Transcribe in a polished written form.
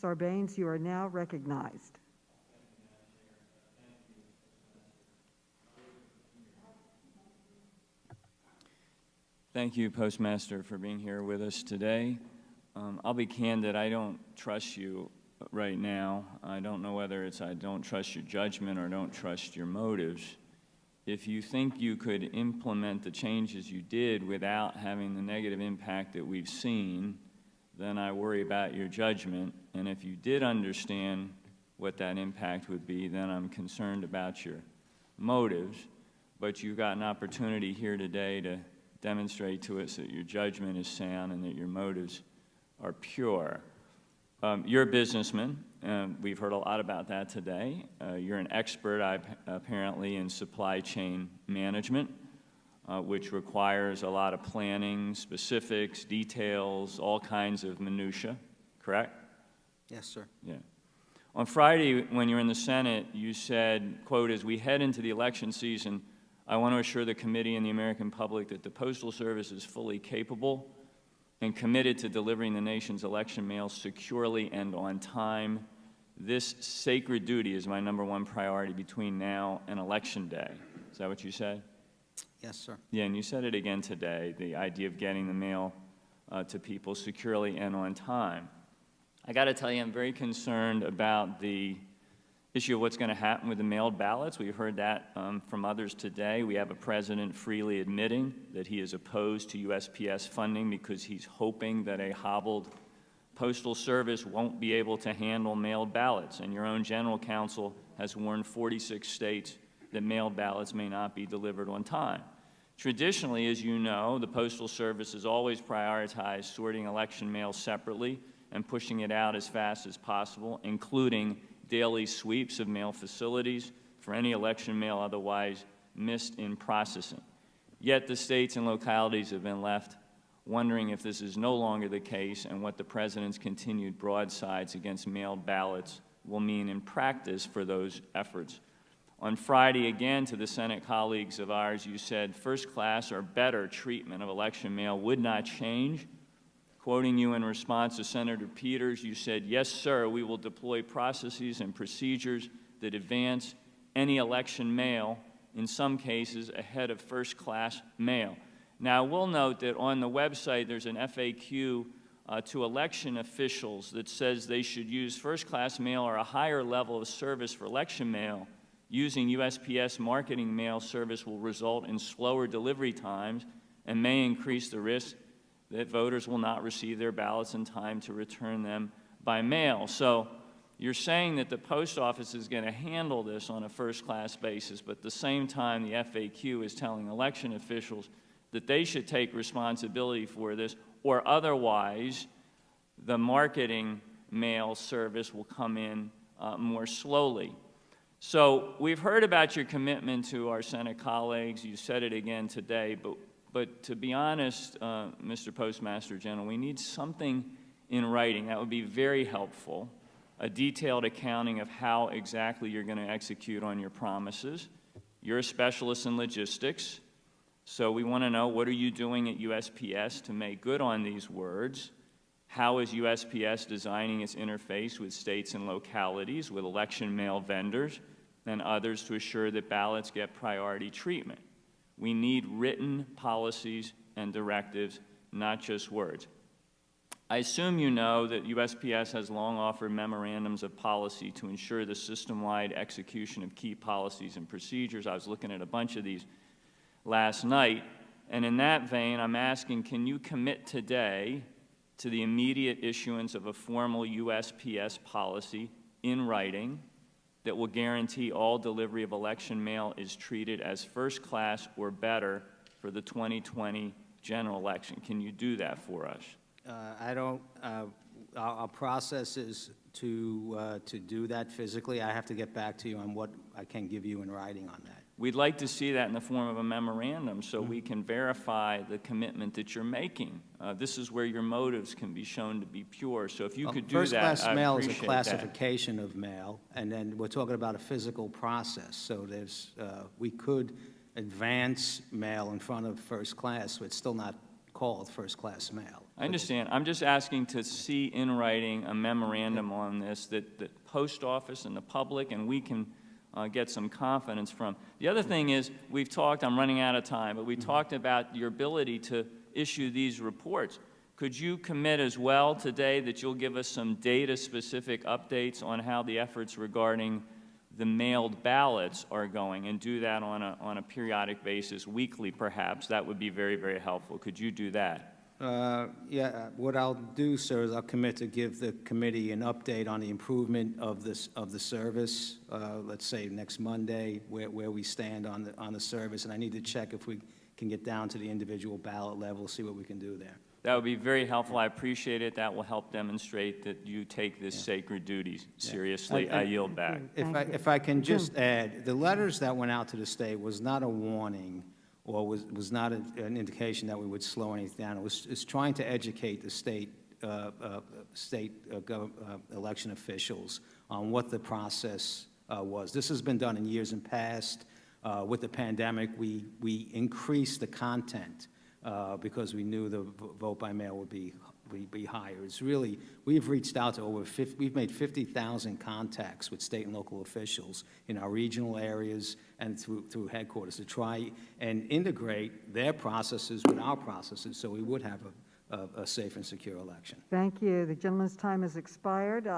Sarbanes, you are now recognized. Thank you, Postmaster, for being here with us today. I'll be candid, I don't trust you right now. I don't know whether it's I don't trust your judgment or don't trust your motives. If you think you could implement the changes you did without having the negative impact that we've seen, then I worry about your judgment. And if you did understand what that impact would be, then I'm concerned about your motives. But you've got an opportunity here today to demonstrate to us that your judgment is sound and that your motives are pure. You're a businessman. We've heard a lot about that today. You're an expert, apparently, in supply chain management, which requires a lot of planning, specifics, details, all kinds of minutia, correct? Yes, sir. Yeah. On Friday, when you were in the Senate, you said, quote, "As we head into the election season, I want to assure the committee and the American public that the Postal Service is fully capable and committed to delivering the nation's election mail securely and on time. This sacred duty is my #1 priority between now and Election Day." Is that what you said? Yes, sir. Yeah, and you said it again today, the idea of getting the mail to people securely and on time. I got to tell you, I'm very concerned about the issue of what's going to happen with the mailed ballots. We've heard that from others today. We have a president freely admitting that he is opposed to USPS funding because he's hoping that a hobbled Postal Service won't be able to handle mailed ballots. And your own general counsel has warned 46 states that mailed ballots may not be delivered on time. Traditionally, as you know, the Postal Service has always prioritized sorting election mail separately and pushing it out as fast as possible, including daily sweeps of mail facilities for any election mail otherwise missed in processing. Yet the states and localities have been left wondering if this is no longer the case and what the president's continued broadsides against mailed ballots will mean in practice for those efforts. On Friday, again, to the Senate colleagues of ours, you said first-class or better treatment of election mail would not change. Quoting you in response to Senator Peters, you said, "Yes, sir, we will deploy processes and procedures that advance any election mail, in some cases ahead of first-class mail." Now, we'll note that on the website there's an FAQ to election officials that says they should use first-class mail or a higher level of service for election mail. Using USPS marketing mail service will result in slower delivery times and may increase the risk that voters will not receive their ballots in time to return them by mail. So you're saying that the post office is going to handle this on a first-class basis, but at the same time the FAQ is telling election officials that they should take responsibility for this, or otherwise the marketing mail service will come in more slowly. So we've heard about your commitment to our Senate colleagues. You said it again today, but to be honest, Mr. Postmaster General, we need something in writing. That would be very helpful, a detailed accounting of how exactly you're going to execute on your promises. You're a specialist in logistics, so we want to know, what are you doing at USPS to make good on these words? How is USPS designing its interface with states and localities, with election mail vendors and others to assure that ballots get priority treatment? We need written policies and directives, not just words. I assume you know that USPS has long offered memorandums of policy to ensure the system-wide execution of key policies and procedures. I was looking at a bunch of these last night, and in that vein, I'm asking, can you commit today to the immediate issuance of a formal USPS policy in writing that will guarantee all delivery of election mail is treated as first class or better for the 2020 general election? Can you do that for us? Our process is to do that physically. I have to get back to you on what I can give you in writing on that. We'd like to see that in the form of a memorandum so we can verify the commitment that you're making. This is where your motives can be shown to be pure. So if you could do that, I first-class mail is a appreciate classification of mail, and then we're talking about a physical process. So there's, we could advance mail in front of first class, but it's still not called first-class mail. I understand. I'm just asking to see in writing a memorandum on this that the post office and the public and we can get some confidence from. The other thing is, we've talked, I'm running out of time, but we talked about your ability to issue these reports. Could you commit as well today that you'll give us some data-specific updates on how the efforts regarding the mailed ballots are going, and do that on a periodic basis, weekly perhaps? That would be very, very helpful. Could you do that? Yeah, what I'll do, sir, is I'll commit to give the committee an update on the improvement of the service, let's say next Monday, where we stand on the service, and I need to check if we can get down to the individual ballot level, see what we can do there. That would be very helpful. I appreciate it. That will help demonstrate that you take this sacred duty seriously. I yield back. If I can just add, the letters that went out to the state was not a warning or was not an indication that we would slow anything down. It's trying to educate the state election officials on what the process was. This has been done in years in past. With the pandemic, we increased the content because we knew the vote by mail would be higher. It's really, we've reached out to we've made 50,000 contacts with state and local officials in our regional areas and through headquarters to try and integrate their processes with our processes so we would have a safe and secure election. Thank you. The gentleman's time has expired.